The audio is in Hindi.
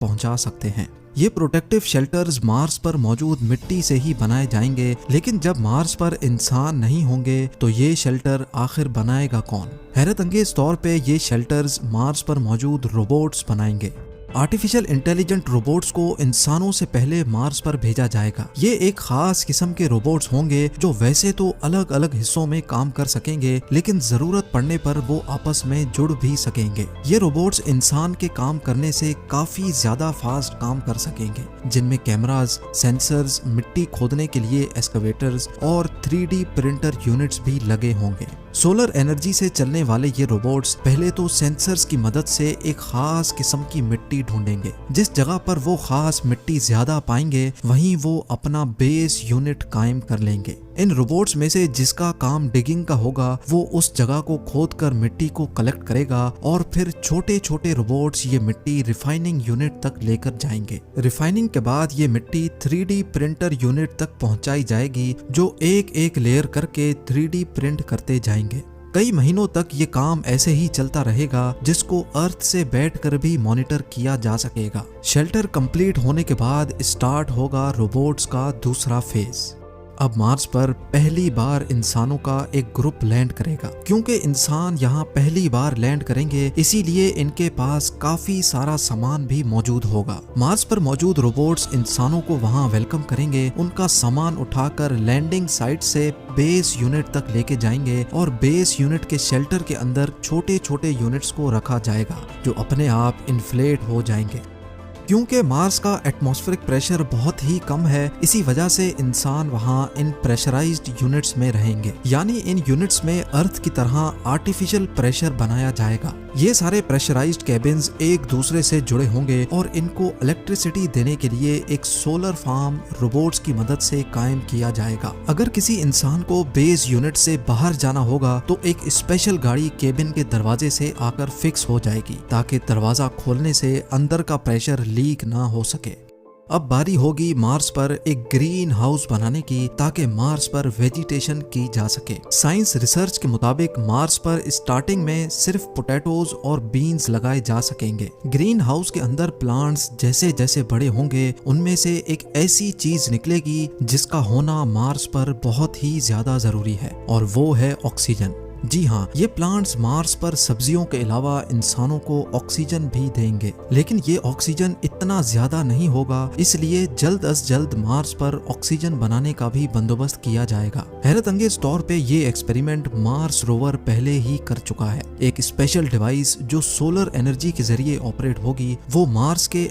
पहुंचा सकते हैं। ये प्रोटेक्टिव शेल्टर्स मार्स पर मौजूद मिट्टी से ही बनाए जाएंगे, लेकिन जब मार्स पर इंसान नहीं होंगे तो ये शेल्टर आखिर बनाएगा कौन? हैरत अंगेज तौर पे ये शेल्टर्स मार्स पर मौजूद रोबोट्स बनाएंगे। आर्टिफिशियल इंटेलिजेंट रोबोट्स को इंसानों से पहले मार्स पर भेजा जाएगा। ये एक खास किस्म के रोबोट्स होंगे जो वैसे तो अलग अलग हिस्सों में काम कर सकेंगे, लेकिन जरूरत पड़ने पर वो आपस में जुड़ भी सकेंगे। ये रोबोट्स इंसान के काम करने से काफी ज्यादा फास्ट काम कर सकेंगे, जिनमें कैमरास, सेंसर्स, मिट्टी खोदने के लिए एक्सकवेटर्स और 3D प्रिंटर यूनिट्स भी लगे होंगे। सोलर एनर्जी से चलने वाले ये रोबोट्स पहले तो सेंसर्स की मदद से एक खास किस्म की मिट्टी ढूंढेंगे। जिस जगह पर वो खास मिट्टी ज्यादा पाएंगे वहीं वो अपना बेस यूनिट कायम कर लेंगे। इन रोबोट्स में से जिसका काम डिगिंग का होगा वो उस जगह को खोदकर मिट्टी को कलेक्ट करेगा और फिर छोटे छोटे रोबोट्स ये मिट्टी रिफाइनिंग यूनिट तक लेकर जाएंगे। रिफाइनिंग के बाद ये मिट्टी 3D प्रिंटर यूनिट तक पहुंचाई जाएगी, जो एक एक लेयर करके 3D प्रिंट करते जाएंगे। कई महीनों तक ये काम ऐसे ही चलता रहेगा, जिसको अर्थ से बैठकर भी मॉनिटर किया जा सकेगा। शेल्टर कंप्लीट होने के बाद स्टार्ट होगा रोबोट्स का दूसरा फेज। अब मार्स पर पहली बार इंसानों का एक ग्रुप लैंड करेगा। क्योंकि इंसान यहाँ पहली बार लैंड करेंगे, इसीलिए इनके पास काफी सारा सामान भी मौजूद होगा। मार्स पर मौजूद रोबोट्स इंसानों को वहाँ वेलकम करेंगे, उनका सामान उठाकर लैंडिंग साइट से बेस यूनिट तक लेके जाएंगे और बेस यूनिट के शेल्टर के अंदर छोटे छोटे यूनिट्स को रखा जाएगा, जो अपने आप इन्फ्लेट हो जाएंगे। क्योंकि मार्स का एटमॉस्फेरिक प्रेशर बहुत ही कम है, इसी वजह से इंसान वहाँ इन प्रेशराइज्ड यूनिट्स में रहेंगे। यानी इन यूनिट्स में अर्थ की तरह आर्टिफिशियल प्रेशर बनाया जाएगा। ये सारे प्रेशराइज्ड कैबिन्स एक दूसरे से जुड़े होंगे और इनको इलेक्ट्रिसिटी देने के लिए एक सोलर फार्म रोबोट्स की मदद से कायम किया जाएगा। अगर किसी इंसान को बेस यूनिट से बाहर जाना होगा तो एक स्पेशल गाड़ी केबिन के दरवाजे से आकर फिक्स हो जाएगी, ताकि दरवाजा खोलने से अंदर का प्रेशर लीक ना हो सके। अब बारी होगी मार्स पर एक ग्रीन हाउस बनाने की, ताकि मार्स पर वेजिटेशन की जा सके। साइंस रिसर्च के मुताबिक मार्स पर स्टार्टिंग में सिर्फ पोटैटोज और बीन्स लगाए जा सकेंगे। ग्रीन हाउस के अंदर प्लांट्स जैसे जैसे बड़े होंगे, उनमें से एक ऐसी चीज निकलेगी जिसका होना मार्स पर बहुत ही ज्यादा जरूरी है, और वो है ऑक्सीजन। जी हाँ, ये प्लांट्स मार्स पर सब्जियों के अलावा इंसानों को ऑक्सीजन भी देंगे, लेकिन ये ऑक्सीजन इतना ज्यादा नहीं होगा, इसलिए जल्द अज जल्द मार्स पर ऑक्सीजन बनाने का भी बंदोबस्त किया जाएगा। हैरत अंगेज तौर पे ये एक्सपेरिमेंट मार्स रोवर पहले ही कर चुका है। एक स्पेशल डिवाइस जो सोलर एनर्जी के जरिए ऑपरेट होगी, वो मार्स के